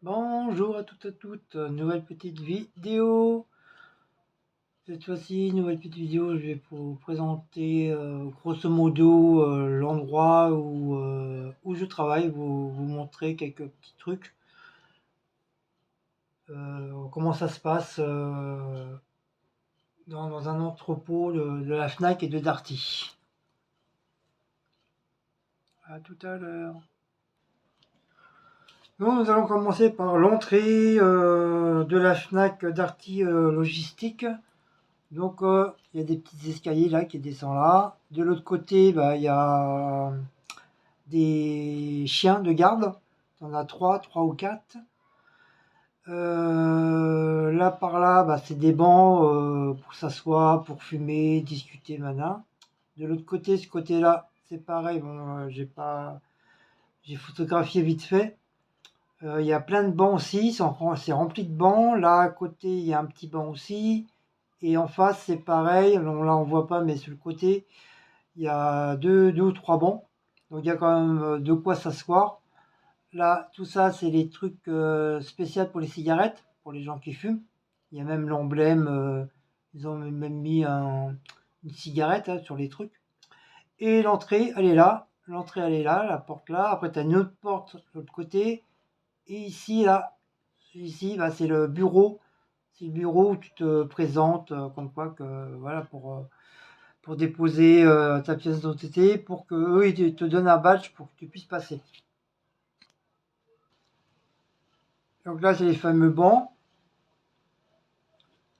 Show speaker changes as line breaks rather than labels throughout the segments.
Bonjour à toutes, nouvelle petite vidéo. Cette fois-ci, nouvelle petite vidéo, je vais vous présenter grosso modo l'endroit où je travaille, vous montrer quelques petits trucs. Comment ça se passe dans un entrepôt de la Fnac et de Darty. À tout à l'heure. Donc, nous allons commencer par l'entrée de la Fnac Darty Logistique. Donc, il y a des petits escaliers là qui descendent là. De l'autre côté, il y a des chiens de garde. Il y en a trois ou quatre. Là par là, c'est des bancs pour s'asseoir, pour fumer, discuter, mana. De l'autre côté, ce côté-là, c'est pareil. Bon, j'ai photographié vite fait. Il y a plein de bancs aussi. C'est rempli de bancs. Là à côté, il y a un petit banc aussi. Et en face, c'est pareil. Alors là, on voit pas, mais sur le côté, il y a deux ou trois bancs. Donc il y a quand même de quoi s'asseoir. Là, tout ça, c'est les trucs spéciaux pour les cigarettes, pour les gens qui fument. Il y a même l'emblème. Ils ont même mis une cigarette hein, sur les trucs. Et l'entrée, elle est là. L'entrée, elle est là, la porte là. Après, tu as une autre porte de l'autre côté. Et ici, là, ici, c'est le bureau. C'est le bureau où tu te présentes, comme quoi que voilà pour déposer ta pièce d'identité, pour que eux ils te donnent un badge pour que tu puisses passer. Donc là, c'est les fameux bancs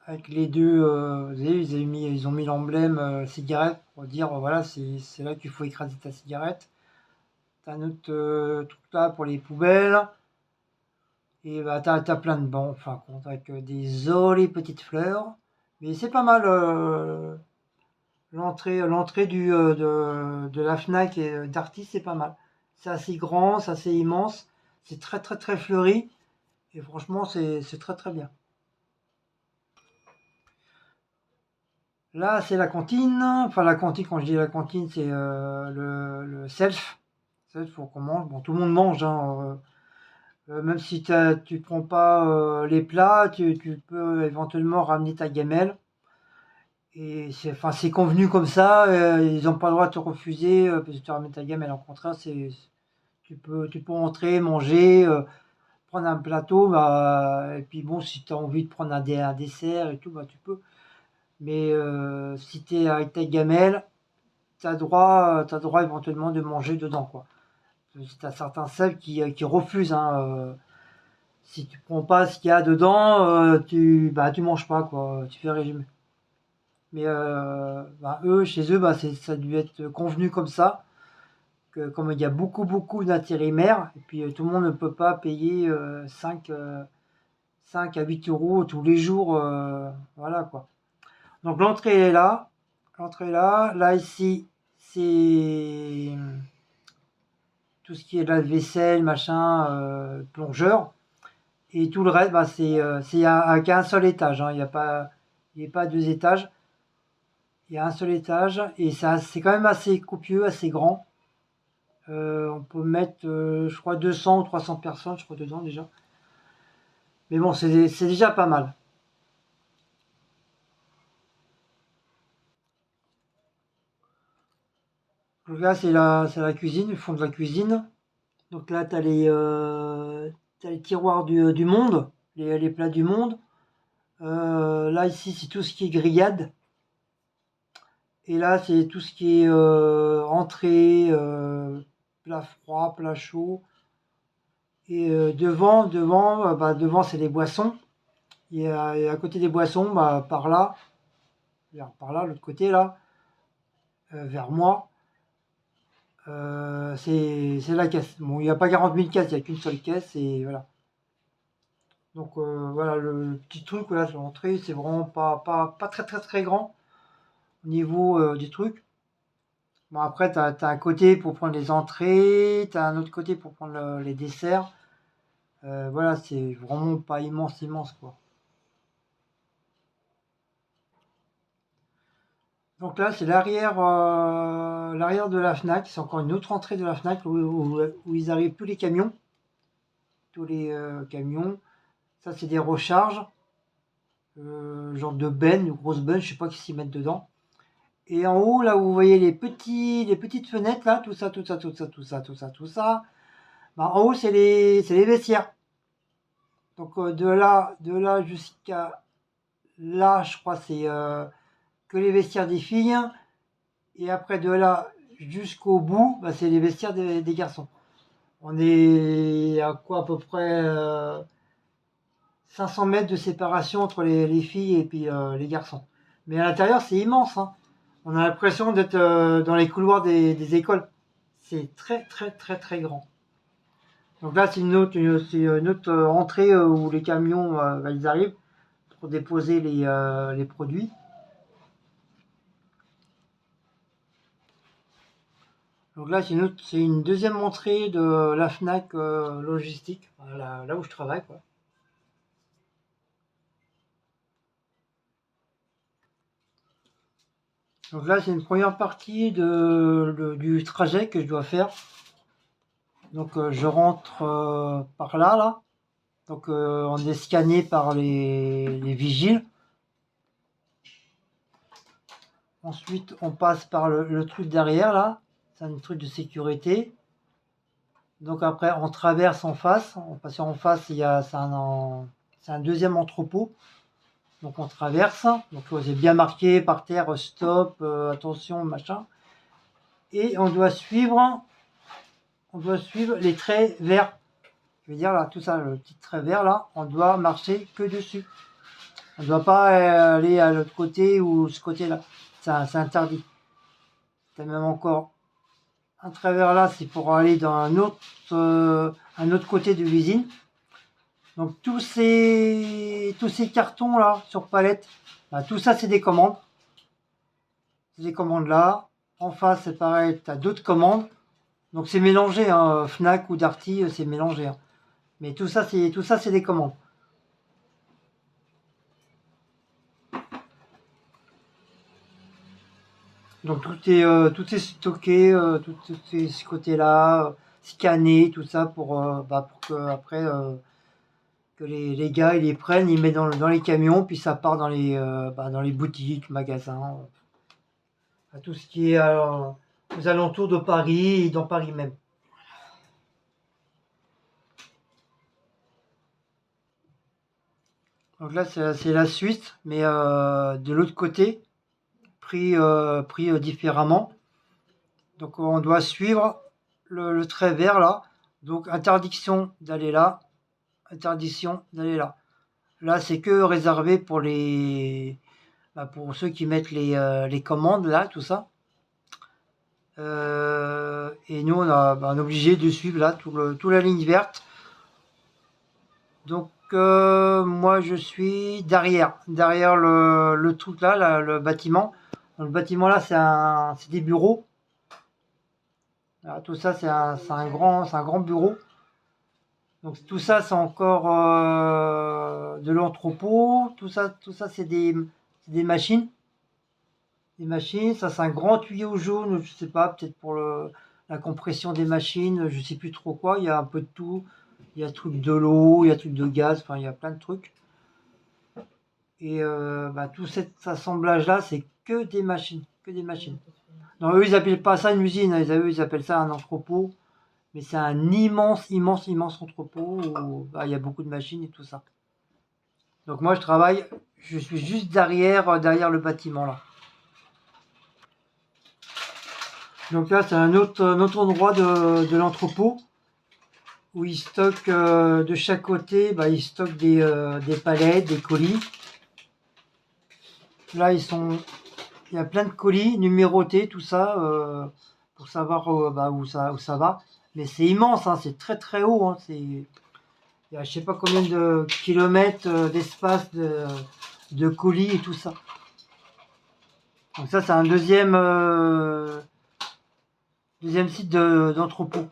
avec les deux. Vous savez, ils ont mis l'emblème cigarette pour dire voilà, c'est là qu'il faut écraser ta cigarette. T'as un autre truc là pour les poubelles. Et t'as plein de bancs, enfin, compte, avec des jolies petites fleurs. Mais c'est pas mal. L'entrée de la Fnac et d'Artis, c'est pas mal. C'est assez grand, c'est assez immense, c'est très très très fleuri et franchement c'est très très bien. Là c'est la cantine, enfin la cantine quand je dis la cantine c'est le self, pour qu'on mange. Bon tout le monde mange, hein, même si tu prends pas les plats, tu peux éventuellement ramener ta gamelle. Et c'est convenu comme ça, ils n'ont pas le droit de te refuser parce que tu ramènes ta gamelle. Au contraire, tu peux entrer, manger, prendre un plateau, et puis bon, si tu as envie de prendre un dessert et tout, tu peux. Mais si tu es avec ta gamelle, t'as droit éventuellement de manger dedans, quoi. Tu as certains salles qui refusent, hein, si tu prends pas ce qu'il y a dedans, tu manges pas, quoi. Tu fais régime. Mais eux, chez eux, ça a dû être convenu comme ça. Que, comme il y a beaucoup d'intérimaires, et puis tout le monde ne peut pas payer 5 à 8 euros tous les jours. Voilà quoi. Donc l'entrée est là. L'entrée est là. Là ici, c'est tout ce qui est lave-vaisselle, machin, plongeur. Et tout le reste, c'est qu'un seul étage. Hein. Il n'y a pas deux étages. Il y a un seul étage. Et ça, c'est quand même assez copieux, assez grand. On peut mettre, je crois, 200 ou 300 personnes, je crois, dedans déjà. Mais bon, c'est déjà pas mal. Donc là, c'est la cuisine, le fond de la cuisine. Donc là, t'as les tiroirs du monde, les plats du monde. Là, ici, c'est tout ce qui est grillade. Et là, c'est tout ce qui est entrée, plat froid, plat chaud. Et devant, c'est les boissons. Et à côté des boissons, par là, l'autre côté là, vers moi, c'est la caisse. Bon, il n'y a pas 40 000 caisses, il n'y a qu'une seule caisse et voilà. Donc voilà, le petit truc là sur l'entrée, c'est vraiment pas très très très grand au niveau du truc. Bon après, t'as un côté pour prendre les entrées, t'as un autre côté pour prendre les desserts. Voilà, c'est vraiment pas immense quoi. Donc là, c'est l'arrière de la Fnac. C'est encore une autre entrée de la Fnac où ils arrivent plus les camions. camions. Ça, c'est des recharges, genre de bennes, de grosses bennes, je sais pas qui s'y mettent dedans. Et en haut, là où vous voyez les petites fenêtres, là, tout ça, bah, en haut, c'est les vestiaires. Donc de là jusqu'à là, je crois, c'est que les vestiaires des filles. Et après, de là jusqu'au bout, bah, c'est les vestiaires des garçons. On est à quoi, à peu près 500 mètres de séparation entre les filles et puis les garçons. Mais à l'intérieur, c'est immense, hein. On a l'impression d'être dans les couloirs des écoles. C'est très, très, très, très grand. Donc là, c'est une autre entrée où les camions ils arrivent pour déposer les produits. Donc là, c'est une deuxième entrée de la Fnac logistique, là où je travaille, quoi. Donc là, c'est une première partie du trajet que je dois faire. Donc je rentre par là. Donc on est scanné par les vigiles. Ensuite, on passe par le truc derrière, là. C'est un truc de sécurité. Donc après, on traverse en face. On passe en face, c'est un deuxième entrepôt. Donc on traverse. Donc c'est bien marqué par terre, stop, attention, machin. Et on doit suivre les traits verts. Je veux dire là, tout ça, le petit trait vert là, on doit marcher que dessus. On ne doit pas aller à l'autre côté ou ce côté-là. C'est interdit. T'as même encore un trait vert là, c'est pour aller dans un autre côté de l'usine. Donc tous ces cartons là sur palette, bah, tout ça c'est des commandes. C'est des commandes là. En face c'est pareil, tu as d'autres commandes. Donc c'est mélangé, hein. Fnac ou Darty, c'est mélangé, hein. Mais tout ça c'est des commandes. Donc tout est stocké, tout est ce côté-là, scanné, tout ça pour que après que les gars ils les prennent, ils mettent dans les camions, puis ça part dans les boutiques, magasins, à tout ce qui est aux alentours de Paris et dans Paris même. Donc là c'est la Suisse, mais de l'autre côté, pris différemment. Donc on doit suivre le trait vert là. Donc interdiction d'aller là, interdiction d'aller là. Là c'est que réservé pour ceux qui mettent les commandes là, tout ça. Et nous on est obligé de suivre là toute la ligne verte. Donc moi je suis derrière le truc là, le bâtiment. Dans le bâtiment là c'est des bureaux. Là, tout ça c'est un grand bureau. Donc tout ça c'est encore de l'entrepôt. Tout ça c'est des machines. Des machines, ça c'est un grand tuyau jaune, je sais pas, peut-être pour la compression des machines, je sais plus trop quoi. Il y a un peu de tout. Il y a truc de l'eau, il y a truc de gaz, enfin il y a plein de trucs. Et tout cet assemblage-là, c'est que des machines, que des machines. Non, eux, ils appellent pas ça une usine, hein. Eux, ils appellent ça un entrepôt. Mais c'est un immense, immense, immense entrepôt où il y a beaucoup de machines et tout ça. Donc moi, je suis juste derrière le bâtiment là. Donc là, c'est un autre endroit de l'entrepôt où ils stockent de chaque côté, ils stockent des palettes, des colis. Là, il y a plein de colis numérotés, tout ça, pour savoir où ça va. Mais c'est immense, hein, c'est très très haut, hein, il y a je sais pas combien de kilomètres d'espace de colis et tout ça. Donc ça, c'est un deuxième site d'entrepôt.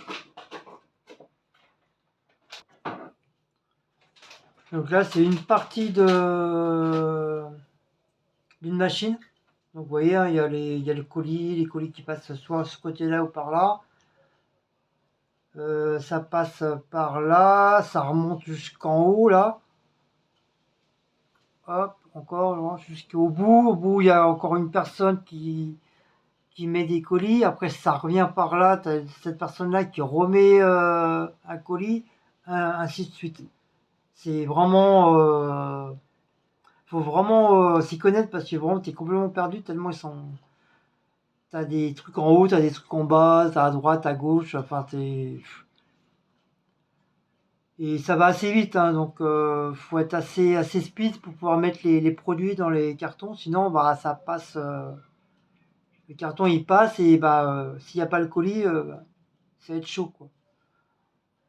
Donc là, c'est une partie d'une machine. Donc vous voyez, hein, il y a les colis qui passent soit ce côté-là ou par là. Ça passe par là, ça remonte jusqu'en haut là. Hop, encore loin, jusqu'au bout. Au bout, il y a encore une personne qui met des colis. Après, ça revient par là. Tu as cette personne-là qui remet un colis, ainsi de suite. C'est vraiment. Faut vraiment s'y connaître parce que vraiment, tu es complètement perdu tellement ils sont. T'as des trucs en haut, t'as des trucs en bas, t'as à droite, à gauche. Enfin, t'es. Et ça va assez vite, hein, donc faut être assez speed pour pouvoir mettre les produits dans les cartons. Sinon, bah, ça passe. Le carton il passe et bah, s'il n'y a pas le colis, ça va être chaud quoi.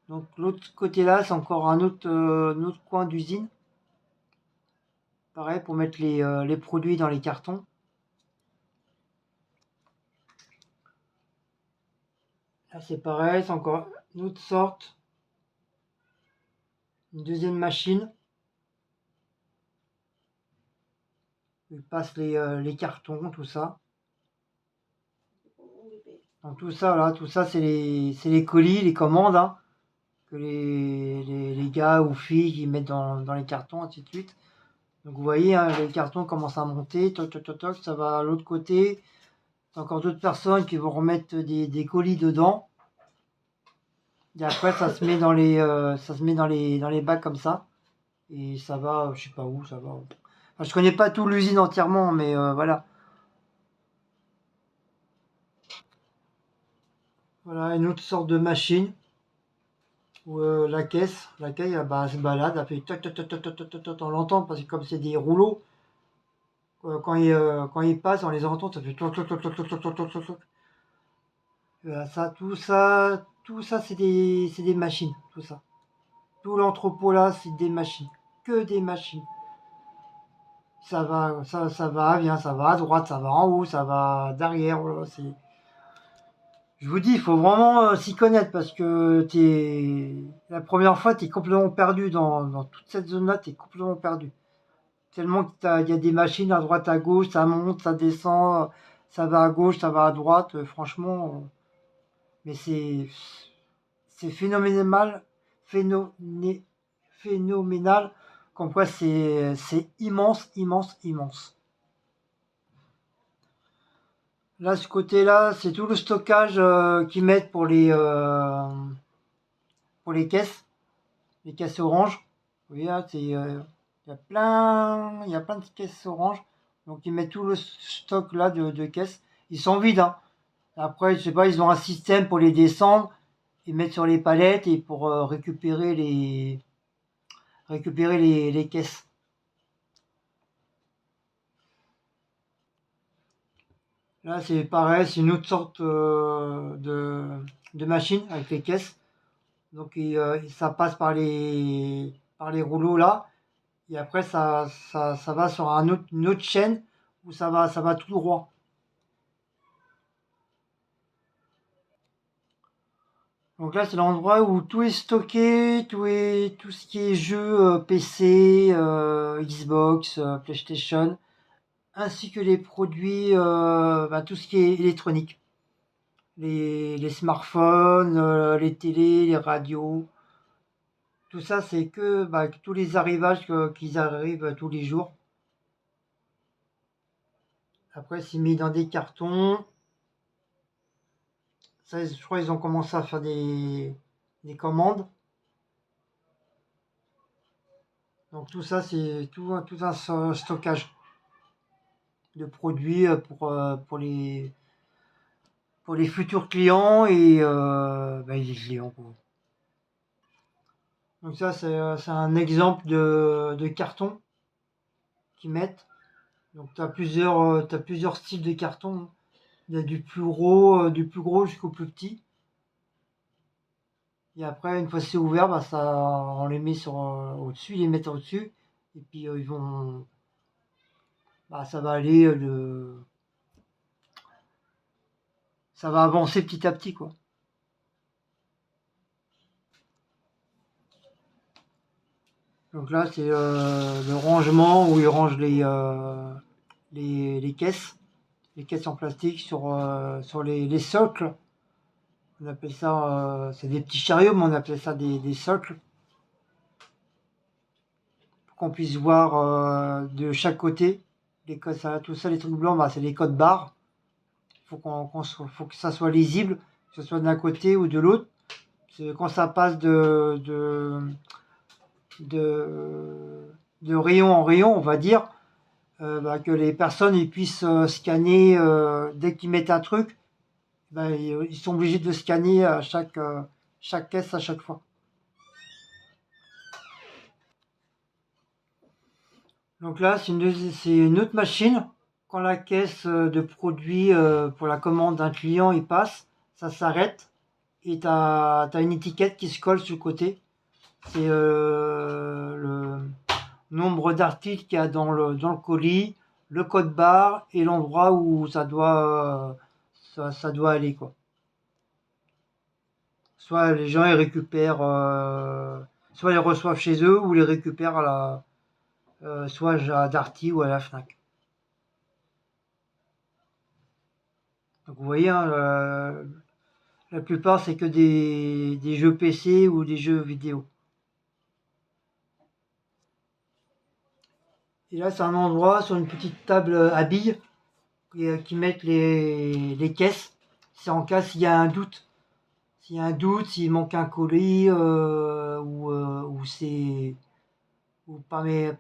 Donc l'autre côté là, c'est encore un autre coin d'usine. Pareil pour mettre les produits dans les cartons. Là c'est pareil, c'est encore une autre sorte, une deuxième machine. Il passe les cartons, tout ça. Donc tout ça là, tout ça c'est les colis, les commandes, hein, que les gars ou filles qui mettent dans les cartons, ainsi de suite. Donc vous voyez, hein, les cartons commencent à monter, toc toc toc toc, ça va à l'autre côté. T'as encore d'autres personnes qui vont remettre des colis dedans. Et après, ça se met dans les bacs comme ça. Et ça va, je sais pas où, ça va. Enfin, je connais pas tout l'usine entièrement, mais voilà. Voilà, une autre sorte de machine où la caisse, bah, elle se balade, elle fait toc toc toc toc toc toc toc, toc, on l'entend parce que comme c'est des rouleaux, quand ils passent, on les entend, ça fait toc toc toc toc toc toc toc toc toc, toc. Tout ça, c'est des machines, tout ça. Tout l'entrepôt là, c'est des machines. Que des machines. Ça va, vient, ça va à droite, ça va en haut, ça va derrière. Voilà, je vous dis, il faut vraiment s'y connaître parce que la première fois, tu es complètement perdu dans toute cette zone-là, tu es complètement perdu. Tellement qu'il y a des machines à droite, à gauche, ça monte, ça descend, ça va à gauche, ça va à droite. Franchement, mais c'est phénoménal, phénomé- phénoménal, comme quoi c'est immense, immense, immense. Là, ce côté-là, c'est tout le stockage qu'ils mettent pour les caisses oranges. Vous voyez là, il y a plein de caisses oranges. Donc ils mettent tout le stock là de caisses. Ils sont vides, hein. Après, je sais pas, ils ont un système pour les descendre et mettre sur les palettes et pour récupérer les caisses. Là, c'est pareil, c'est une autre sorte de machine avec les caisses. Donc, ça passe par les rouleaux là. Et après, ça va sur une autre chaîne où ça va tout droit. Donc là, c'est l'endroit où tout est stocké, tout ce qui est jeux PC, Xbox, PlayStation, ainsi que les produits, bah, tout ce qui est électronique. Les smartphones, les télés, les radios. Tout ça, c'est que bah, tous les arrivages qu'ils arrivent tous les jours. Après, c'est mis dans des cartons. Ça, je crois qu'ils ont commencé à faire des commandes. Donc tout ça, c'est tout un stockage de produits pour les futurs clients et bah, les clients, quoi. Donc ça, c'est un exemple de carton qu'ils mettent. Donc t'as plusieurs styles de carton. Il y a du plus gros jusqu'au plus petit. Et après, une fois que c'est ouvert, bah, on les met au-dessus, ils les mettent au-dessus. Et puis bah, ça va avancer petit à petit, quoi. Donc là, c'est le rangement où ils rangent les caisses en plastique sur les socles. On appelle ça, c'est des petits chariots, mais on appelle ça des socles. Pour qu'on puisse voir de chaque côté. Tout ça, les trucs blancs, bah, c'est les codes barres. Faut que ça soit lisible, que ce soit d'un côté ou de l'autre. Quand ça passe de, de rayon en rayon, on va dire, bah, que les personnes ils puissent scanner dès qu'ils mettent un truc, bah, ils sont obligés de scanner à chaque caisse à chaque fois. Donc là, c'est une autre machine. Quand la caisse de produits pour la commande d'un client il passe, ça s'arrête et tu as une étiquette qui se colle sur le côté. C'est le nombre d'articles qu'il y a dans le colis, le code barre et l'endroit où ça doit aller, quoi. Soit les gens ils récupèrent, soit ils reçoivent chez eux ou les récupèrent soit à Darty ou à la Fnac. Donc vous voyez, hein, la plupart c'est que des jeux PC ou des jeux vidéo. Et là c'est un endroit sur une petite table à billes qui mettent les caisses. C'est en cas s'il y a un doute. S'il y a un doute, s'il manque un colis ou c'est ou par les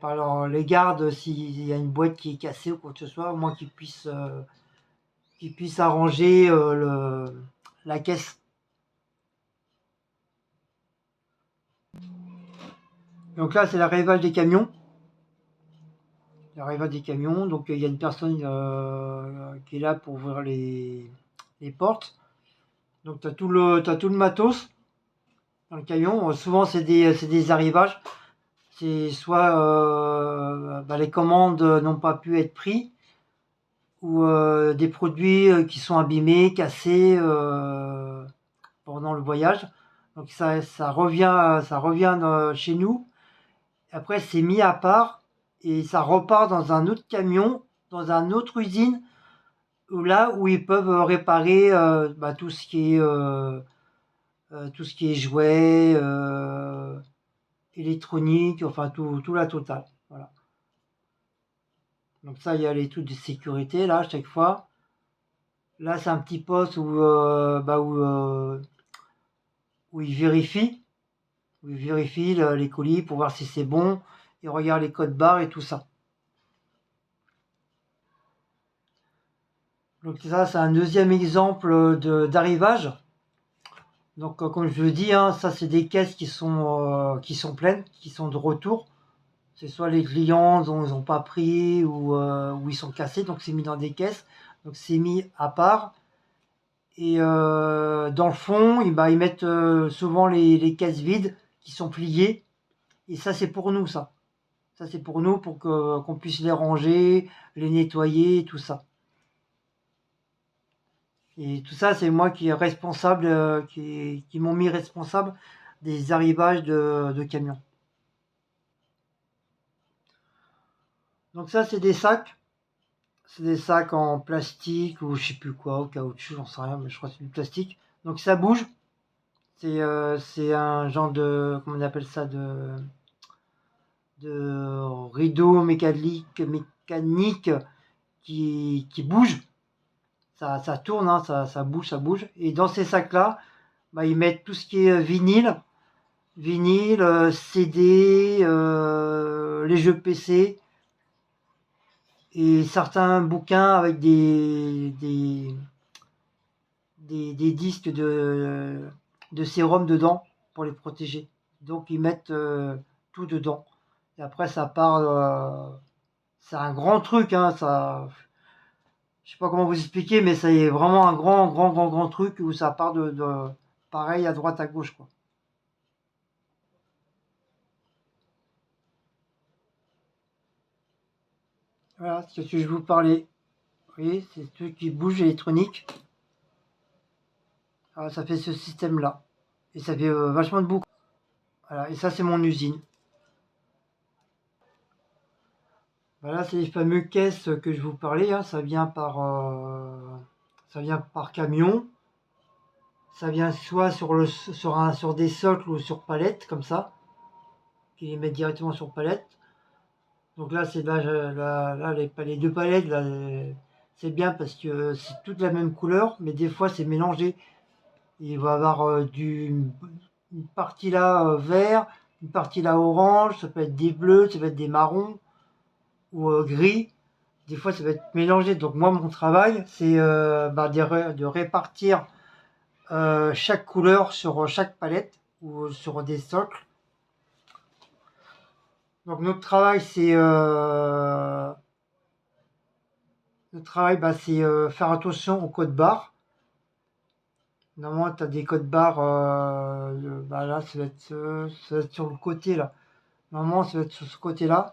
gardes, s'il y a une boîte qui est cassée ou quoi que ce soit, au moins qu'ils puissent arranger la caisse. Donc là, c'est l'arrivage des camions. L'arrivage des camions. Donc il y a une personne qui est là pour ouvrir les portes. Donc t'as tout le matos dans le camion. Souvent, c'est des arrivages. C'est soit bah, les commandes n'ont pas pu être prises ou des produits qui sont abîmés, cassés pendant le voyage. Donc ça revient chez nous. Après, c'est mis à part et ça repart dans un autre camion, dans une autre usine, où ils peuvent réparer bah, tout ce qui est jouets, électronique, enfin tout la totale. Voilà. Donc ça, il y a les trucs de sécurité là, à chaque fois. Là, c'est un petit poste où ils vérifient les colis pour voir si c'est bon. Ils regardent les codes barres et tout ça. Donc ça, c'est un deuxième exemple d'arrivage. Donc comme je le dis, hein, ça c'est des caisses qui sont pleines, qui sont de retour. C'est soit les clients dont ils n'ont pas pris ou ils sont cassés, donc c'est mis dans des caisses. Donc c'est mis à part. Et dans le fond, ils mettent souvent les caisses vides qui sont pliées. Et ça, c'est pour nous, ça. Ça, c'est pour nous, qu'on puisse les ranger, les nettoyer, tout ça. Et tout ça, c'est moi qui est responsable, qui m'ont mis responsable des arrivages de camions. Donc ça, c'est des sacs. C'est des sacs en plastique ou je sais plus quoi, au caoutchouc, j'en sais rien, mais je crois que c'est du plastique. Donc ça bouge. C'est un genre comment on appelle ça, de rideau mécanique qui bouge. Ça tourne, hein, ça bouge, ça bouge. Et dans ces sacs-là, bah, ils mettent tout ce qui est vinyle, CD, les jeux PC et certains bouquins avec des disques de sérum dedans pour les protéger. Donc ils mettent tout dedans. Et après ça part. C'est un grand truc, hein, ça. Je sais pas comment vous expliquer, mais c'est vraiment un grand truc où ça part de pareil à droite à gauche, quoi. Voilà, c'est ce que je vous parlais. Vous voyez, c'est tout qui bouge électronique. Voilà, ça fait ce système-là. Et ça fait vachement de boucles. Voilà, et ça c'est mon usine. Voilà, c'est les fameuses caisses que je vous parlais, hein, ça vient par camion. Ça vient soit sur des socles ou sur palettes, comme ça. Qui les mettent directement sur palette. Donc là, c'est là, les deux palettes, là, c'est bien parce que c'est toute la même couleur, mais des fois c'est mélangé. Il va y avoir une partie là vert, une partie là orange, ça peut être des bleus, ça peut être des marrons ou gris. Des fois, ça va être mélangé. Donc moi, mon travail, c'est de répartir chaque couleur sur chaque palette ou sur des socles. Donc notre travail, c'est faire attention au code barre. Normalement, tu as des codes barres, là, ça va être sur le côté là. Normalement, ça va être sur ce côté-là.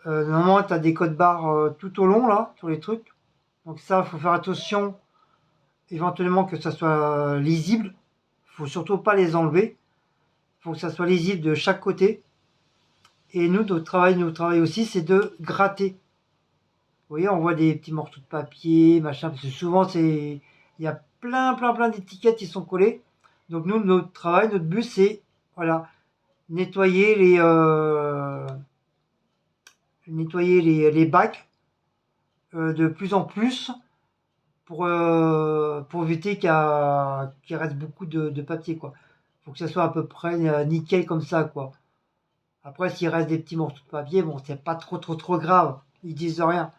Normalement, tu as des codes barres tout au long là, sur les trucs. Donc ça, il faut faire attention éventuellement que ça soit lisible. Faut surtout pas les enlever. Faut que ça soit lisible de chaque côté. Et nous, notre travail aussi, c'est de gratter. Vous voyez, on voit des petits morceaux de papier, machin, parce que souvent il y a plein d'étiquettes qui sont collées. Donc nous, notre travail, notre but, c'est, voilà, nettoyer les bacs de plus en plus pour éviter qu'il reste beaucoup de papier, quoi. Faut que ça soit à peu près nickel comme ça, quoi. Après, s'il reste des petits morceaux de papier, bon, c'est pas trop grave. Ils disent rien.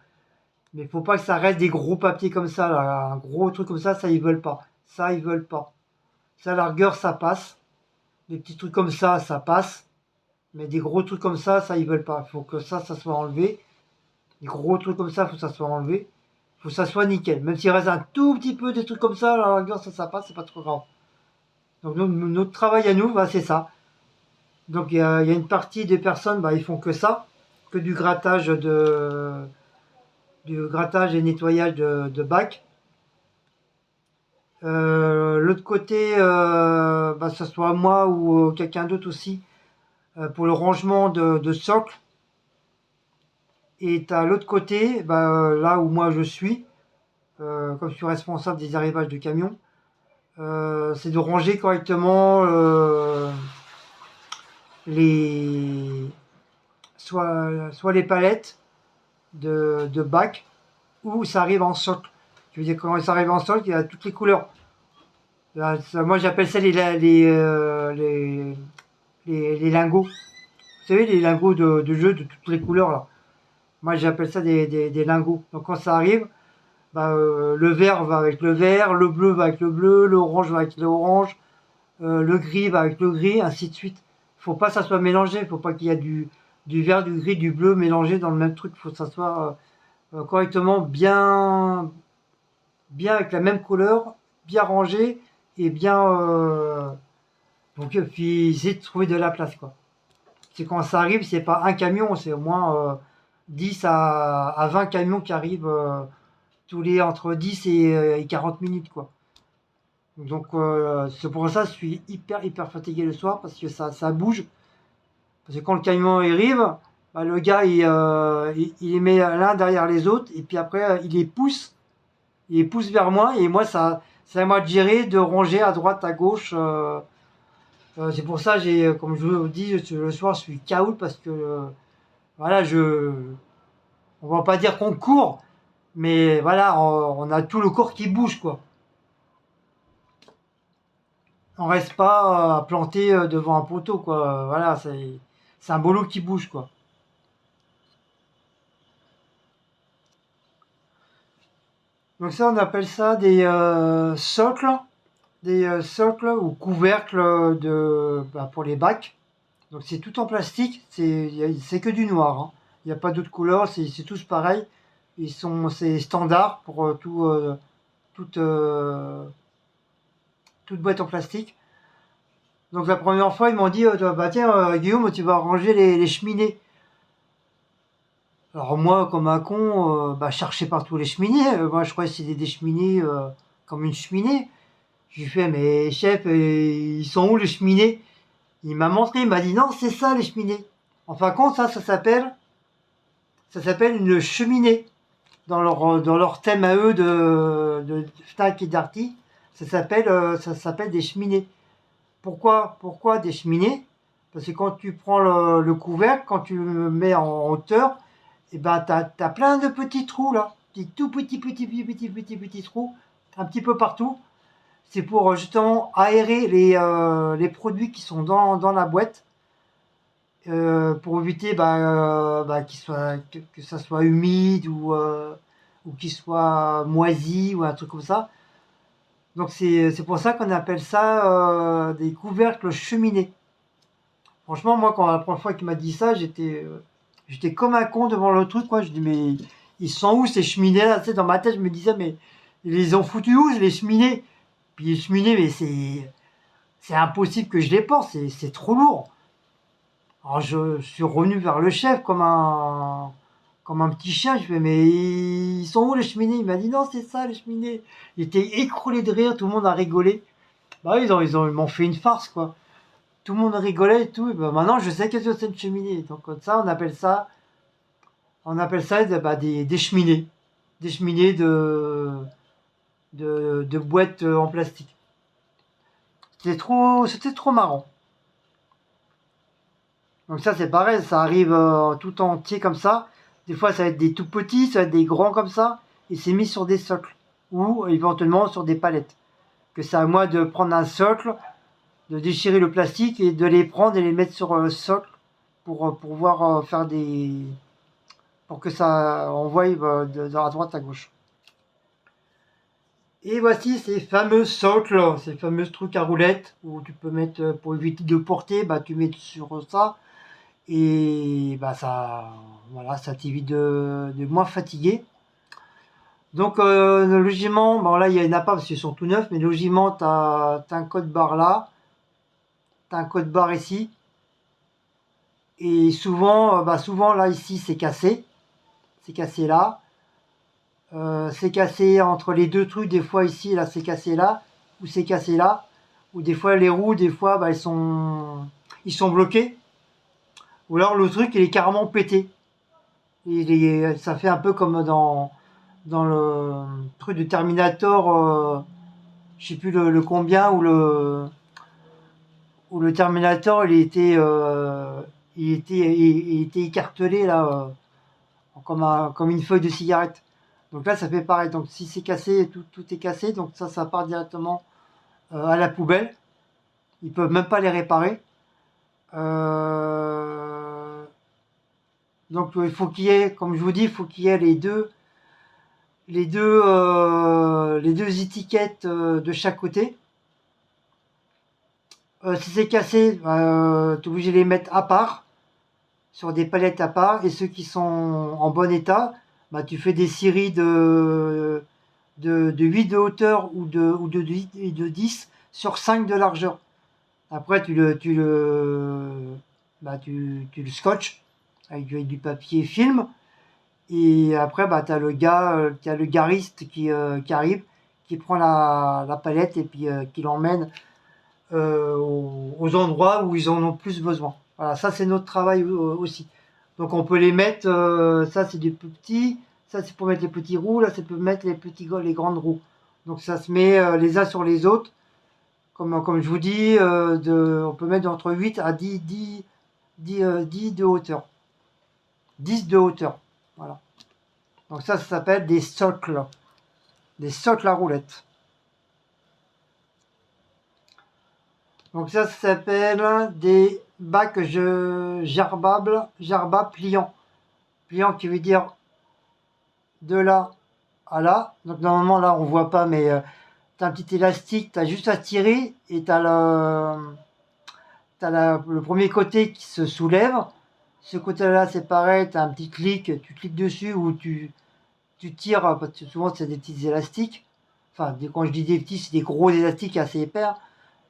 Mais il faut pas que ça reste des gros papiers comme ça, là. Un gros truc comme ça, ils veulent pas. Ça, ils veulent pas. Ça, à la rigueur, ça passe. Des petits trucs comme ça passe. Mais des gros trucs comme ça, ils veulent pas. Il faut que ça soit enlevé. Des gros trucs comme ça, il faut que ça soit enlevé. Il faut que ça soit nickel. Même s'il reste un tout petit peu des trucs comme ça, à la rigueur, ça passe, c'est pas trop grave. Donc, notre travail à nous, c'est ça. Donc, il y a une partie des personnes, ils font que ça. Que du grattage et nettoyage de bac. L'autre côté, ça soit moi ou quelqu'un d'autre aussi, pour le rangement de socle. Et à l'autre côté, là où moi je suis, comme je suis responsable des arrivages de camions, c'est de ranger correctement les soit les palettes de bac ou ça arrive en socle. Je veux dire, quand ça arrive en socle, il y a toutes les couleurs. Là, moi j'appelle ça les lingots. Vous savez, les lingots de jeu de toutes les couleurs là. Moi j'appelle ça des lingots. Donc quand ça arrive, le vert va avec le vert, le bleu va avec le bleu, l'orange va avec l'orange, le gris va avec le gris, ainsi de suite. Faut pas que ça soit mélangé, faut pas qu'il y ait du vert, du gris, du bleu mélangé dans le même truc. Faut que ça soit correctement bien avec la même couleur, bien rangé et bien. Donc puis essayer de trouver de la place, quoi. C'est quand ça arrive, c'est pas un camion, c'est au moins 10 à 20 camions qui arrivent tous les entre 10 et 40 minutes, quoi. Donc c'est pour ça que je suis hyper fatigué le soir parce que ça bouge. Parce que quand le camion arrive, le gars il les met l'un derrière les autres et puis après il les pousse vers moi et moi c'est à moi de gérer, de ranger à droite, à gauche. C'est pour ça comme je vous dis, le soir je suis KO parce que voilà, on va pas dire qu'on court, mais voilà, on a tout le corps qui bouge, quoi. On reste pas planté devant un poteau, quoi. Voilà, c'est un boulot qui bouge, quoi. Donc ça, on appelle ça des socles ou couvercles pour les bacs. Donc c'est tout en plastique, c'est que du noir, hein. Il n'y a pas d'autres couleurs, c'est tous pareil. C'est standard pour toute, toute boîte en plastique. Donc la première fois, ils m'ont dit, tiens, Guillaume, tu vas ranger les cheminées. Alors moi, comme un con, je cherchais partout les cheminées. Moi, je croyais que c'était des cheminées comme une cheminée. J'ai fait, mais chef, ils sont où les cheminées? Il m'a montré, il m'a dit, non, c'est ça les cheminées. En fin de compte, ça s'appelle une cheminée. dans leur thème à eux de Fnac et Darty, ça s'appelle des cheminées. Pourquoi des cheminées? Parce que quand tu prends le couvercle, quand tu le mets en hauteur, et ben t'as plein de petits trous là, des tout petits trous, un petit peu partout. C'est pour justement aérer les produits qui sont dans la boîte, pour éviter que ça soit humide ou qu'il soit moisi ou un truc comme ça. Donc c'est pour ça qu'on appelle ça des couvercles cheminés. Franchement, moi, quand la première fois qu'il m'a dit ça, j'étais comme un con devant le truc, quoi. Je dis, mais ils sont où ces cheminées là? Tu sais, dans ma tête, je me disais, mais ils les ont foutus où les cheminées? Puis les cheminées, mais c'est impossible que je les porte, c'est trop lourd. Alors je suis revenu vers le chef comme un petit chien. Je fais, mais ils sont où les cheminées? Il m'a dit, non, c'est ça les cheminées. Il était écroulé de rire, tout le monde a rigolé. Bah, ils m'ont fait une farce, quoi. Tout le monde rigolait et tout. Et bah, maintenant, je sais qu'est-ce que c'est une cheminée. Donc, comme ça, on appelle ça des cheminées. Des cheminées de boîtes en plastique. C'était trop marrant. Donc ça c'est pareil, ça arrive tout entier comme ça. Des fois ça va être des tout petits, ça va être des grands comme ça, et c'est mis sur des socles ou éventuellement sur des palettes. Que c'est à moi de prendre un socle, de déchirer le plastique et de les prendre et les mettre sur le socle pour pouvoir faire pour que ça envoie de la droite à gauche. Et voici ces fameux socles, ces fameux trucs à roulettes où tu peux mettre pour éviter de porter, bah tu mets sur ça. Et bah ça, voilà, ça t'évite de moins fatiguer. Donc le logement, bon là il y en a pas parce qu'ils sont tout neufs, mais le logement t'as un code barre là, t'as un code barre ici, et souvent là ici c'est cassé là, c'est cassé entre les deux trucs, des fois ici là c'est cassé là, ou c'est cassé là, ou des fois les roues, des fois bah, ils sont bloqués, ou alors le truc il est carrément pété. Ça fait un peu comme dans le truc du Terminator, je sais plus le combien, où le Terminator il était écartelé là, comme une feuille de cigarette. Donc là ça fait pareil. Donc si c'est cassé, tout est cassé, donc ça part directement à la poubelle. Ils peuvent même pas les réparer. Euh, donc il faut qu'il y ait, comme je vous dis, il faut qu'il y ait les deux étiquettes de chaque côté. Si c'est cassé, tu es obligé de les mettre à part, sur des palettes à part. Et ceux qui sont en bon état, bah, tu fais des séries de 8 de hauteur ou de 10 sur 5 de largeur. Après, tu le scotches avec du papier film. Et après, bah, t'as le gariste qui arrive, qui prend la palette et puis qui l'emmène aux endroits où ils en ont plus besoin. Voilà, ça c'est notre travail aussi. Donc on peut les mettre, ça c'est des plus petits, ça c'est pour mettre les petits roues, là c'est pour mettre les grandes roues. Donc ça se met les uns sur les autres. Comme je vous dis, on peut mettre entre 8 à 10 de hauteur. 10 de hauteur. Voilà. Donc ça s'appelle des socles. Des socles à roulettes. Donc ça s'appelle des bacs gerbables pliants. Pliant qui veut dire de là à là. Donc normalement là on voit pas, mais tu as un petit élastique, tu as juste à tirer et tu as le premier côté qui se soulève. Ce côté-là c'est pareil, tu as un petit clic, tu cliques dessus ou tu tires, parce que souvent c'est des petits élastiques. Enfin, quand je dis des petits, c'est des gros élastiques assez épais.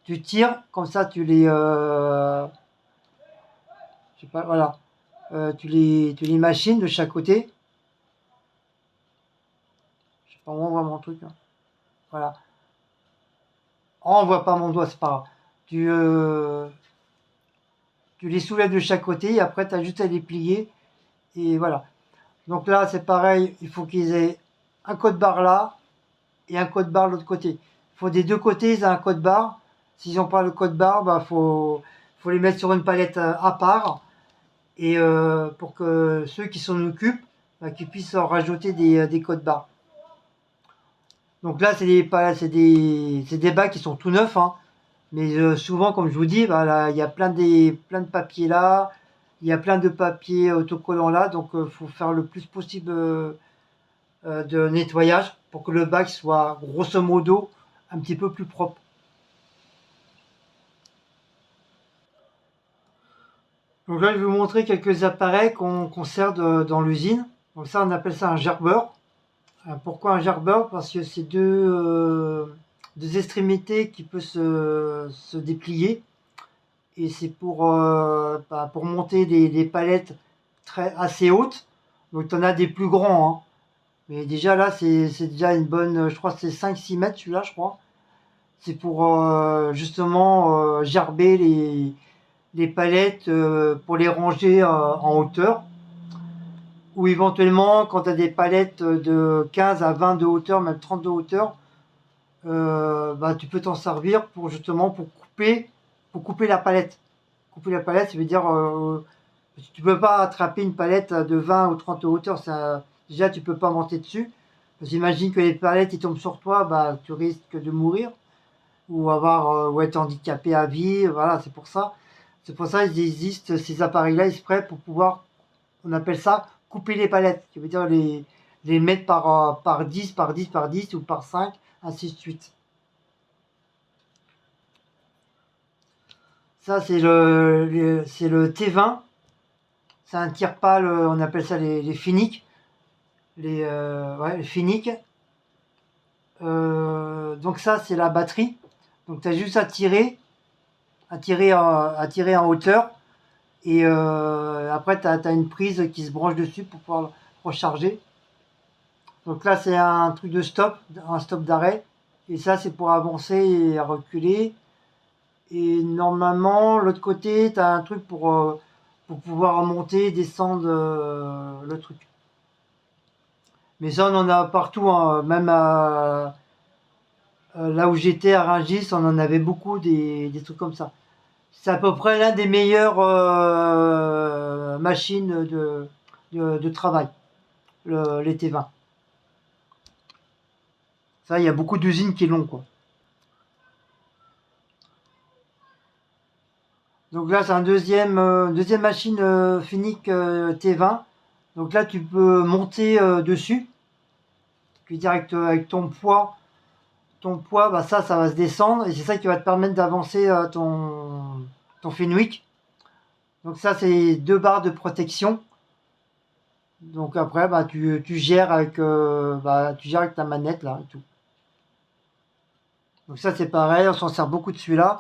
Tu tires, comme ça tu les... je sais pas, voilà. Tu les machines de chaque côté. Je sais pas, on voit mon truc. Hein. Voilà. Oh, on voit pas mon doigt, c'est pas grave. Tu les soulèves de chaque côté et après tu as juste à les plier. Et voilà. Donc là, c'est pareil, il faut qu'ils aient un code barre là et un code barre de l'autre côté. Il faut des deux côtés, ils aient un code barre. S'ils n'ont pas le code barre, bah faut les mettre sur une palette à part. Et pour que ceux qui s'en occupent, bah, qu'ils puissent en rajouter des codes barres. Donc là, c'est des bacs qui sont tout neufs, hein. Mais souvent, comme je vous dis, bah, là, il y a plein de papiers là, il y a plein de papiers autocollants là, donc il faut faire le plus possible de nettoyage pour que le bac soit grosso modo un petit peu plus propre. Donc là, je vais vous montrer quelques appareils qu'on sert dans l'usine. Donc ça, on appelle ça un gerbeur. Pourquoi un gerbeur? Parce que c'est deux extrémités qui peuvent se déplier. Et c'est pour monter des palettes assez hautes. Donc tu en as des plus grands, hein. Mais déjà là, c'est déjà une bonne, je crois que c'est 5-6 mètres celui-là, je crois. C'est pour justement gerber les palettes pour les ranger en hauteur. Ou éventuellement, quand tu as des palettes de 15 à 20 de hauteur, même 30 de hauteur, bah, tu peux t'en servir pour justement pour couper la palette. Couper la palette, ça veut dire tu peux pas attraper une palette de 20 ou 30 de hauteur. Ça, déjà, tu peux pas monter dessus. Parce qu'imagine que les palettes ils tombent sur toi, bah, tu risques de mourir ou être handicapé à vie. Voilà, c'est pour ça. C'est pour ça qu'il existe ces appareils-là exprès pour pouvoir, on appelle ça couper les palettes. Ça veut dire les mettre par 10, par 10, par 10 ou par 5, ainsi de suite. Ça, c'est le T20. C'est un tire-pale, on appelle ça les finiques. Les finiques. Donc ça, c'est la batterie. Donc tu as juste à tirer en hauteur. Et après, tu as une prise qui se branche dessus pour pouvoir le recharger. Donc là, c'est un truc de stop, un stop d'arrêt. Et ça, c'est pour avancer et reculer. Et normalement, l'autre côté, tu as un truc pour pouvoir monter et descendre le truc. Mais ça, on en a partout, hein. Même là où j'étais à Rungis, on en avait beaucoup des trucs comme ça. C'est à peu près l'un des meilleurs machines de travail, les T20. Ça, il y a beaucoup d'usines qui l'ont, quoi. Donc là, c'est deuxième machine Finic T20. Donc là, tu peux monter dessus. Puis direct avec ton poids, bah ça va se descendre et c'est ça qui va te permettre d'avancer ton Fenwick. Donc ça, c'est deux barres de protection. Donc après, bah tu gères avec ta manette là et tout. Donc ça, c'est pareil, on s'en sert beaucoup de celui-là.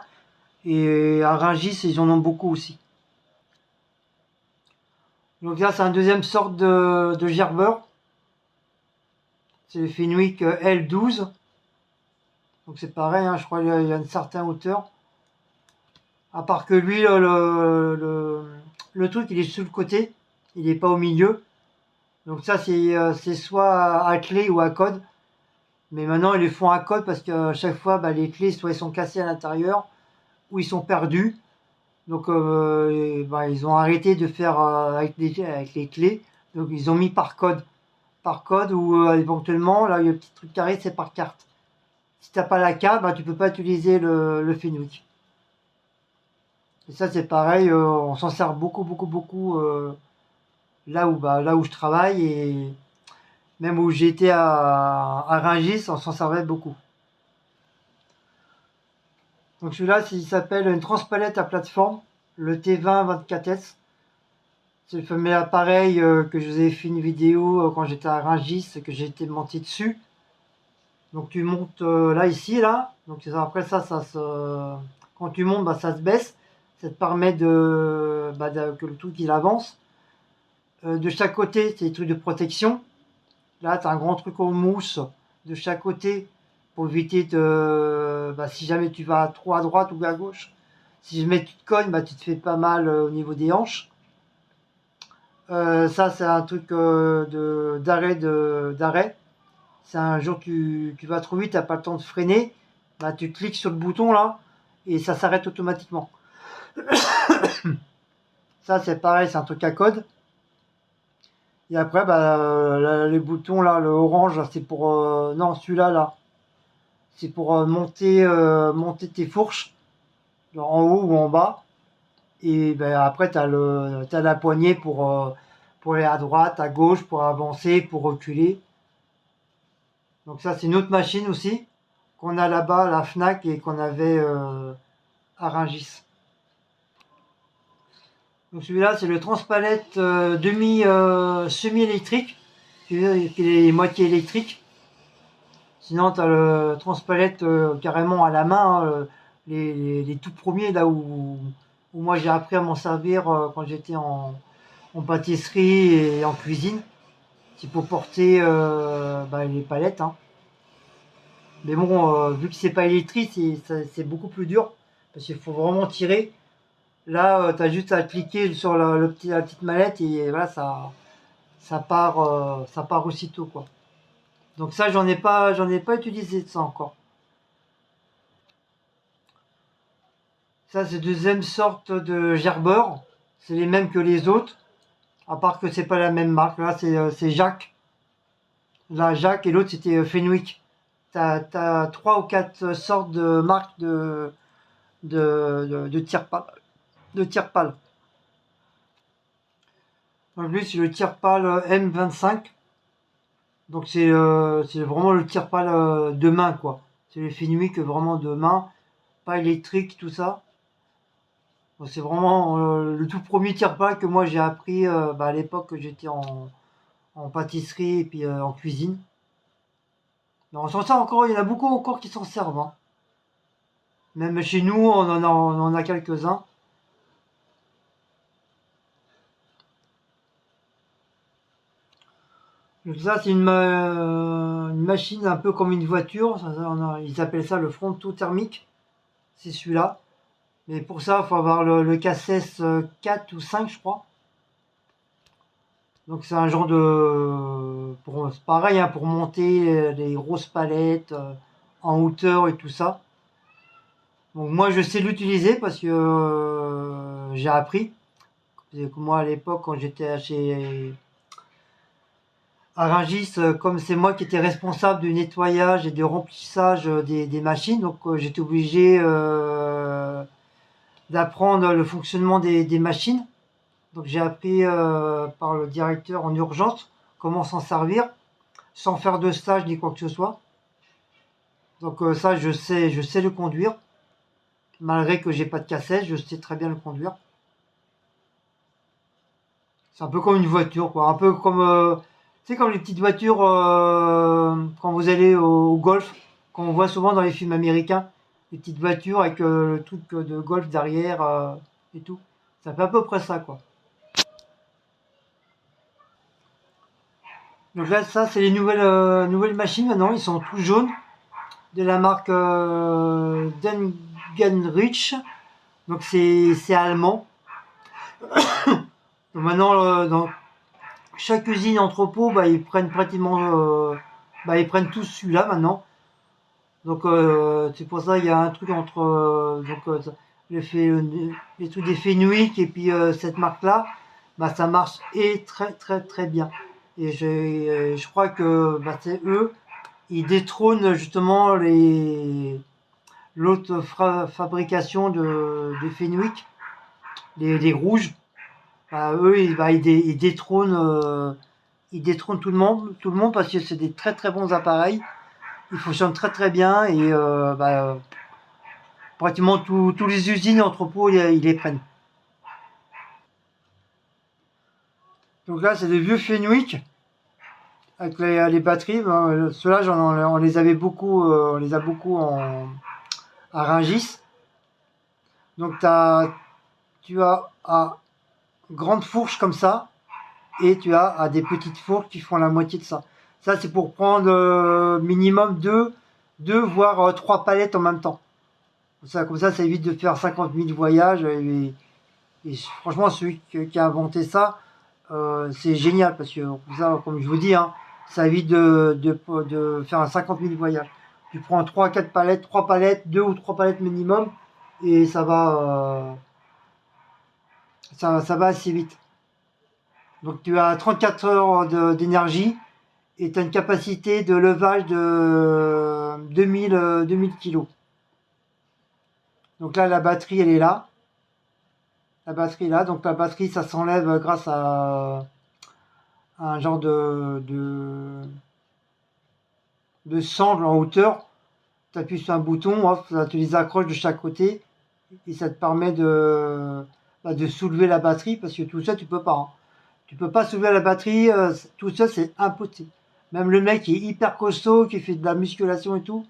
Et à Rungis, ils en ont beaucoup aussi. Donc là, c'est un deuxième sorte de gerbeur. C'est le Fenwick L12. Donc c'est pareil, hein, je crois qu'il y a une certaine hauteur. À part que lui, le truc, il est sur le côté. Il n'est pas au milieu. Donc ça, c'est soit à clé ou à code. Mais maintenant, ils les font à code parce qu'à chaque fois, bah, les clés, soit ils sont cassés à l'intérieur, ou ils sont perdus. Donc bah, ils ont arrêté de faire avec les clés. Donc ils ont mis par code. Par code ou éventuellement, là, il y a le petit truc carré, c'est par carte. Si t'as pas la carte, bah, tu peux pas utiliser le Fenwick. Et ça, c'est pareil, on s'en sert beaucoup, beaucoup, beaucoup là où je travaille et même où j'étais à Rungis, on s'en servait beaucoup. Donc celui-là, il s'appelle une transpalette à plateforme, le T20 24S. C'est le fameux appareil que je vous ai fait une vidéo quand j'étais à Rungis, que j'ai été monté dessus. Donc tu montes là, ici, là. Donc après ça, quand tu montes, bah, ça se baisse. Ça te permet que le truc il avance. De chaque côté, c'est des trucs de protection. Là, tu as un grand truc en mousse de chaque côté pour éviter si jamais tu vas trop à droite ou à gauche. Si jamais tu te cognes, bah, tu te fais pas mal au niveau des hanches. Ça, c'est un truc d'arrêt. C'est un jour tu vas trop vite, t'as pas le temps de freiner. Bah, tu cliques sur le bouton là et ça s'arrête automatiquement. Ça, c'est pareil, c'est un truc à code. Et après, bah, les boutons là, le orange, c'est pour. Non, celui-là là, c'est pour monter tes fourches, genre en haut ou en bas. Et ben, après, t'as la poignée pour aller à droite, à gauche, pour avancer, pour reculer. Donc ça, c'est une autre machine aussi qu'on a là-bas à la Fnac et qu'on avait à Rungis. Donc celui-là, c'est le transpalette semi-électrique, qui est moitié électrique. Sinon, tu as le transpalette carrément à la main, hein, les tout premiers, là où moi j'ai appris à m'en servir quand j'étais en pâtisserie et en cuisine. C'est pour porter bah, les palettes. Hein. Mais bon, vu que c'est pas électrique, c'est beaucoup plus dur parce qu'il faut vraiment tirer. Là, tu as juste à cliquer sur la petite mallette et voilà, ça part aussitôt quoi. Donc ça, j'en ai pas utilisé de ça encore. Ça, c'est deuxième sorte de gerbeur. C'est les mêmes que les autres, à part que c'est pas la même marque. Là, c'est Jacques. Là, Jacques et l'autre c'était Fenwick. T'as 3 ou 4 sortes de marques de tire-pale. Donc lui, c'est le tire-pale M25. Donc c'est vraiment le tire-pale de main, quoi. C'est le Fenwick vraiment de main, pas électrique, tout ça. Donc c'est vraiment le tout premier tire-pale que moi j'ai appris bah, à l'époque que j'étais en pâtisserie et puis en cuisine. Non, on s'en sert encore, il y en a beaucoup encore qui s'en servent. Hein. Même chez nous, on en a quelques-uns. Donc ça, c'est une machine un peu comme une voiture. Ils appellent ça le fronto-thermique. C'est celui-là. Mais pour ça, il faut avoir le KSS 4 ou 5, je crois. Donc c'est un genre de... C'est pareil, hein, pour monter les grosses palettes en hauteur et tout ça. Donc moi, je sais l'utiliser parce que j'ai appris. Moi, à l'époque, quand j'étais chez à Rungis, comme c'est moi qui étais responsable du nettoyage et du remplissage des machines, donc j'étais obligé d'apprendre le fonctionnement des machines. Donc j'ai appris par le directeur en urgence comment s'en servir, sans faire de stage ni quoi que ce soit. Donc ça, je sais le conduire. Malgré que j'ai pas de cassette, je sais très bien le conduire. C'est un peu comme une voiture, quoi. Un peu comme, tu sais, comme les petites voitures quand vous allez au golf, qu'on voit souvent dans les films américains, les petites voitures avec le truc de golf derrière et tout. Ça fait à peu près ça, quoi. Donc là, ça, c'est les nouvelles machines maintenant. Ils sont tout jaunes, de la marque Dengenrich. Donc c'est allemand. Donc maintenant, dans chaque usine entrepôt, bah, ils prennent pratiquement, bah, ils prennent tous celui-là maintenant. Donc c'est pour ça il y a un truc entre les trucs des Fenwick et puis cette marque-là, bah ça marche et très très très bien. Et je crois que bah, c'est eux, ils détrônent justement l'autre fabrication des Fenwick, les rouges. Bah, eux, ils détrônent tout le monde parce que c'est des très très bons appareils. Ils fonctionnent très très bien et bah, pratiquement tous les usines entrepôts ils les prennent. Donc là c'est des vieux Fenwick avec les batteries. Ben, ceux-là on les avait beaucoup, on les a beaucoup à Rungis. Donc tu as à grande fourche comme ça et tu as à des petites fourches qui font la moitié de ça. Ça c'est pour prendre minimum deux voire 3 palettes en même temps. Comme ça évite de faire 50 000 voyages. Et franchement, celui qui a inventé ça, c'est génial parce que ça, comme je vous dis, hein, ça évite de faire un 50 000 voyages. Tu prends 3 4 palettes, 3 palettes, 2 ou 3 palettes minimum, et ça va assez vite. Donc tu as 34 heures d'énergie et tu as une capacité de levage de 2000 kg. Donc là, la batterie, elle est là. La batterie est là. Donc la batterie, ça s'enlève grâce à un genre de sangle en hauteur. Tu appuies sur un bouton, hop, ça te les accroche de chaque côté et ça te permet de soulever la batterie parce que tout ça, tu peux pas. Hein. Tu peux pas soulever la batterie, tout ça, c'est impossible. Même le mec qui est hyper costaud, qui fait de la musculation et tout,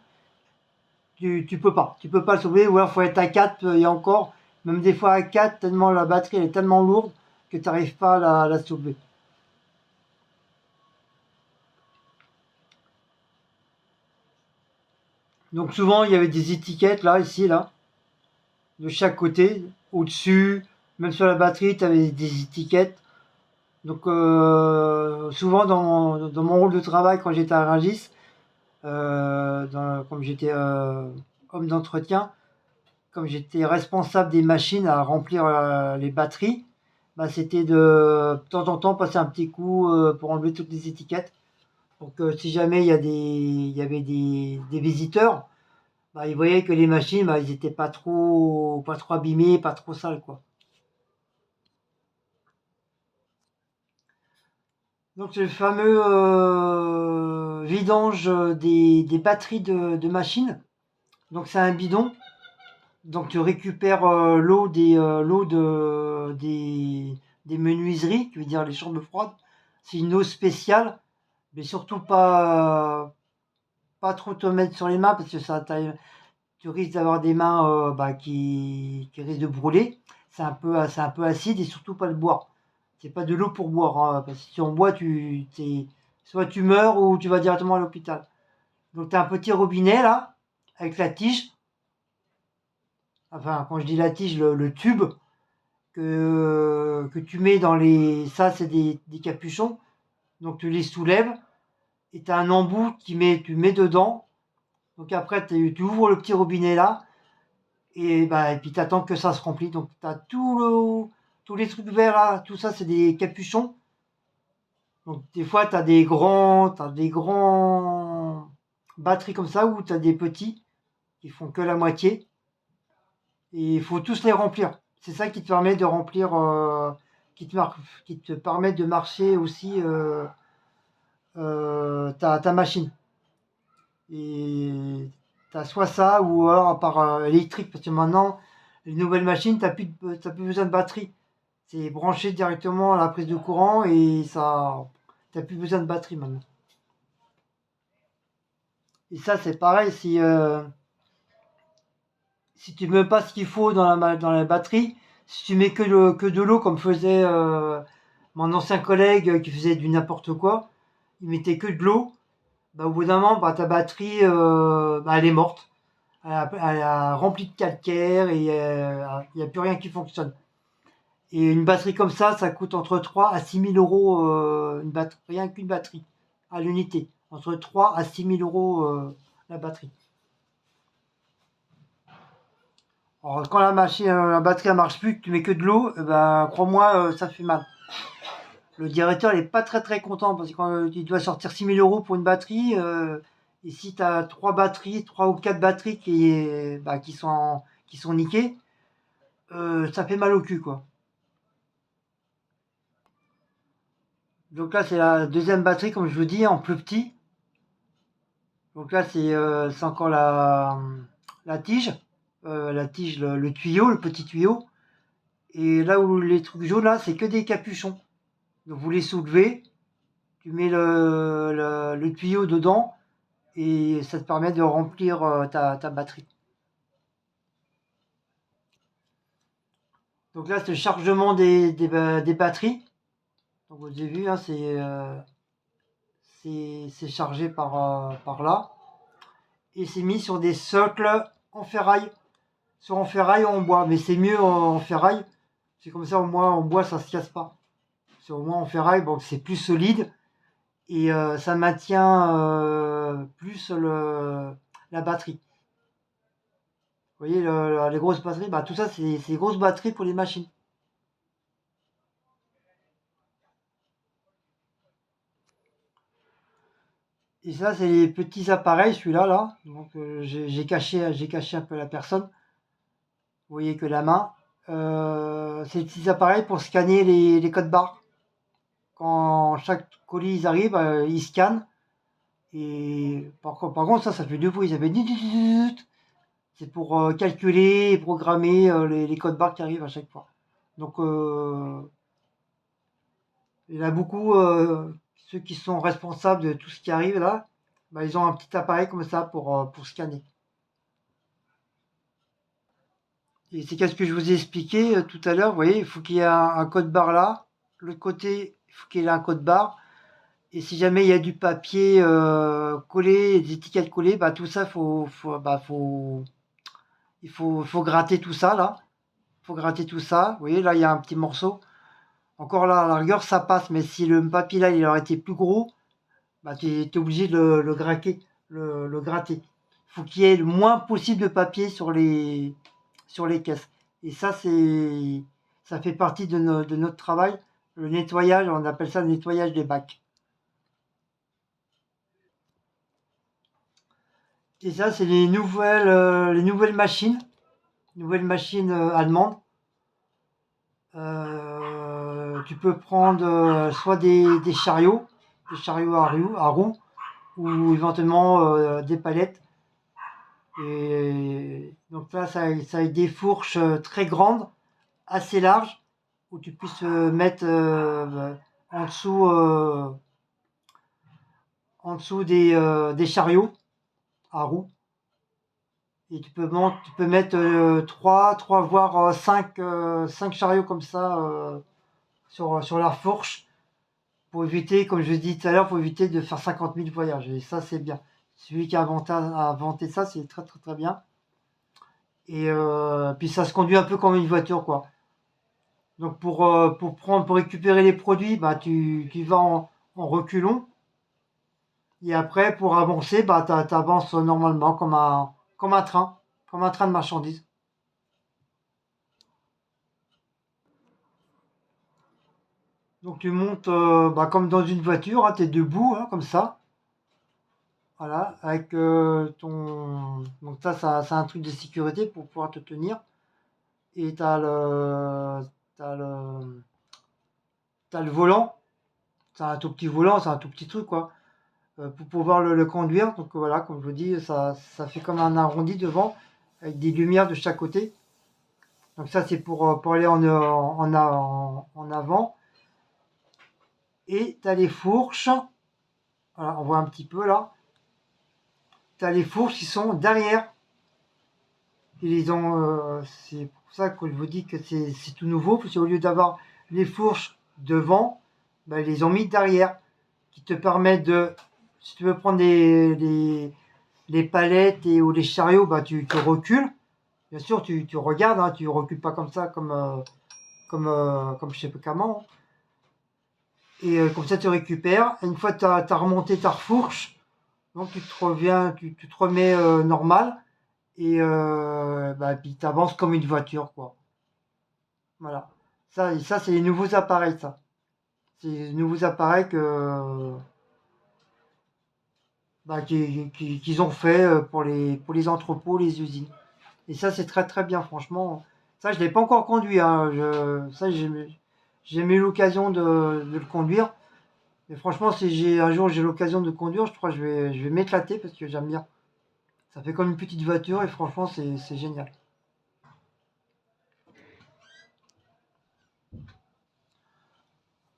tu peux pas. Tu peux pas le soulever, ou alors faut être à 4 et encore, même des fois à 4 tellement la batterie elle est tellement lourde que tu n'arrives pas à la soulever. Donc souvent il y avait des étiquettes là, ici, là, de chaque côté, au-dessus, même sur la batterie, tu avais des étiquettes. Donc souvent dans mon rôle de travail quand j'étais à Rungis, comme j'étais homme d'entretien, comme j'étais responsable des machines à remplir les batteries, bah, c'était de temps en temps passer un petit coup pour enlever toutes les étiquettes. Donc si jamais il y avait des visiteurs, bah, ils voyaient que les machines, bah, ils étaient pas trop abîmées, pas trop sales, quoi. Donc c'est le fameux vidange des batteries de machines. Donc c'est un bidon. Donc tu récupères des menuiseries, qui veut dire les chambres froides. C'est une eau spéciale, mais surtout pas trop te mettre sur les mains parce que tu risques d'avoir des mains bah, qui risquent de brûler. C'est un peu acide et surtout pas le boire. C'est pas de l'eau pour boire, hein, parce que si on boit, soit tu meurs ou tu vas directement à l'hôpital. Donc tu as un petit robinet là, avec la tige. Enfin, quand je dis la tige, le tube que tu mets dans les. Ça, c'est des capuchons. Donc tu les soulèves et tu as un embout tu mets dedans. Donc après, tu ouvres le petit robinet là et puis tu attends que ça se remplit. Donc tu as tous les trucs verts là, tout ça, c'est des capuchons. Donc des fois, t'as des grands batteries comme ça ou tu as des petits qui font que la moitié. Et il faut tous les remplir. C'est ça qui te permet de remplir, qui te permet de marcher aussi ta machine. Et tu as soit ça ou alors par électrique, parce que maintenant, les nouvelles machines, t'as plus besoin de batterie. C'est branché directement à la prise de courant et ça, t'as plus besoin de batterie maintenant. Et ça, c'est pareil, si tu mets pas ce qu'il faut dans la batterie, si tu mets que de l'eau comme faisait mon ancien collègue qui faisait du n'importe quoi, il mettait que de l'eau, bah, au bout d'un moment, bah, ta batterie, bah, elle est morte. Elle a rempli de calcaire et il n'y a plus rien qui fonctionne. Et une batterie comme ça coûte entre 3 à 6 000 euros rien qu'une batterie à l'unité. Entre 3 à 6 000 euros la batterie. Alors, quand la batterie ne marche plus, que tu mets que de l'eau, ben, crois-moi, ça fait mal. Le directeur n'est pas très très content parce que quand il doit sortir 6 000 euros pour une batterie, et si tu as 3 ou 4 batteries qui sont niquées, ça fait mal au cul, quoi. Donc là, c'est la deuxième batterie, comme je vous dis, en plus petit. Donc là, c'est encore la tige, le tuyau, le petit tuyau. Et là où les trucs jaunes, là, c'est que des capuchons. Donc vous les soulevez, tu mets le tuyau dedans et ça te permet de remplir ta batterie. Donc là, c'est le chargement des batteries. Donc vous avez vu, hein, c'est chargé par là. Et c'est mis sur des socles en ferraille. Soit en ferraille ou en bois, mais c'est mieux en ferraille. C'est comme ça, au moins en bois, ça se casse pas. au moins en ferraille, bon, c'est plus solide et ça maintient plus la batterie. Vous voyez, les grosses batteries, bah, tout ça, c'est des grosses batteries pour les machines. Et ça, c'est les petits appareils, celui-là, là. Donc, j'ai caché un peu la personne. Vous voyez que la main. C'est des petits appareils pour scanner les codes barres. Quand chaque colis ils arrive, ils scannent. Et par contre, ça fait du bruit. Ça fait c'est pour calculer et programmer les codes barres qui arrivent à chaque fois. Donc, il y en a beaucoup, ceux qui sont responsables de tout ce qui arrive là, bah, ils ont un petit appareil comme ça pour scanner. Et c'est qu'est-ce que je vous ai expliqué tout à l'heure. Vous voyez, il faut qu'il y ait un code barre là. L'autre côté, il faut qu'il y ait un code barre. Et si jamais il y a du papier collé, des étiquettes collées, bah, tout ça, il faut gratter tout ça là. Il faut gratter tout ça. Vous voyez, là, il y a un petit morceau. Encore là, à la rigueur, ça passe. Mais si le papier là, il aurait été plus gros, bah, tu es obligé de le gratter. Le gratter. Il faut qu'il y ait le moins possible de papier sur les caisses. Et ça fait partie de notre travail. Le nettoyage, on appelle ça le nettoyage des bacs. Et ça, c'est les nouvelles machines. Nouvelles machines allemandes. Tu peux prendre soit des chariots à roues, ou éventuellement des palettes. Et donc là, ça a des fourches très grandes, assez larges, où tu puisses mettre en dessous, des chariots à roues. Et tu peux mettre 3 voire 5 chariots comme ça sur la fourche pour éviter, comme je dis tout à l'heure, pour éviter de faire 50 000 voyages. Et ça, c'est bien. Celui qui a inventé ça, c'est très très très bien. Et puis ça se conduit un peu comme une voiture, quoi. Donc pour récupérer les produits, bah tu vas en reculons. Et après, pour avancer, bah t'avances normalement comme un train de marchandises. Donc tu montes bah, comme dans une voiture, hein, tu es debout, hein, comme ça. Voilà, avec ton. Donc ça, c'est un truc de sécurité pour pouvoir te tenir. Et t'as le volant. C'est un tout petit volant, c'est un tout petit truc, quoi. Pour pouvoir le conduire. Donc voilà, comme je vous dis, ça fait comme un arrondi devant, avec des lumières de chaque côté. Donc ça, c'est pour aller en avant. Et tu as les fourches. Voilà, on voit un petit peu là. Tu as les fourches qui sont derrière. C'est pour ça que je vous dis que c'est tout nouveau, parce qu'au lieu d'avoir les fourches devant, ben, ils les ont mis derrière, qui te permettent si tu veux prendre les palettes ou les chariots, ben, tu recules. Bien sûr, tu regardes, hein, tu recules pas comme ça, comme je sais pas comment. Et comme ça, tu récupères. Et une fois que tu as remonté ta fourche, donc tu te remets normal. Et bah, puis tu avances comme une voiture, quoi. Voilà. Ça c'est les nouveaux appareils, ça. C'est les nouveaux appareils qu'ils ont fait pour les entrepôts, les usines. Et ça, c'est très très bien, franchement. Ça, je ne l'ai pas encore conduit, hein. Ça, j'ai eu l'occasion de le conduire. Mais franchement, si un jour j'ai l'occasion de conduire, je crois que je vais m'éclater parce que j'aime bien. Ça fait comme une petite voiture et franchement, c'est génial.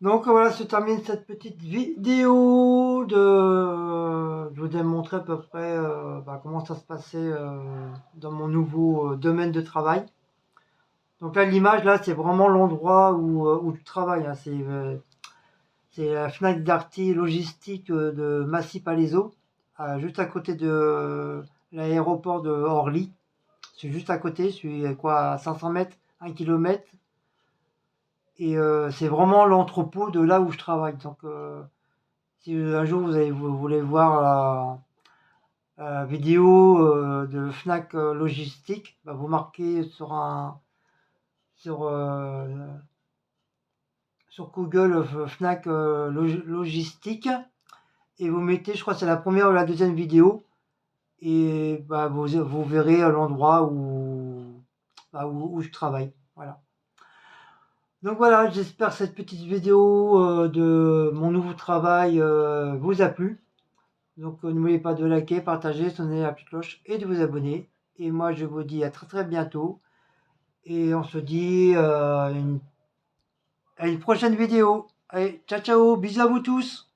Donc voilà, se termine cette petite vidéo je vous ai montré à peu près bah, comment ça se passait dans mon nouveau domaine de travail. Donc là, l'image là, c'est vraiment l'endroit où je travaille, hein. C'est la Fnac Darty Logistique de Massy-Palaiseau, juste à côté de l'aéroport de Orly. C'est juste à côté, je suis quoi, à 500 mètres, 1 kilomètre. Et c'est vraiment l'entrepôt de là où je travaille. Donc si un jour vous voulez voir la vidéo de Fnac Logistique, bah, vous marquez sur, sur Google Fnac Logistique et vous mettez, je crois que c'est la première ou la deuxième vidéo, et bah, vous verrez l'endroit où je travaille. Voilà. Donc voilà, j'espère que cette petite vidéo de mon nouveau travail vous a plu. Donc n'oubliez pas de liker, partager, sonner la petite cloche et de vous abonner. Et moi je vous dis à très très bientôt. Et on se dit à une prochaine vidéo. Allez, ciao ciao, bisous à vous tous.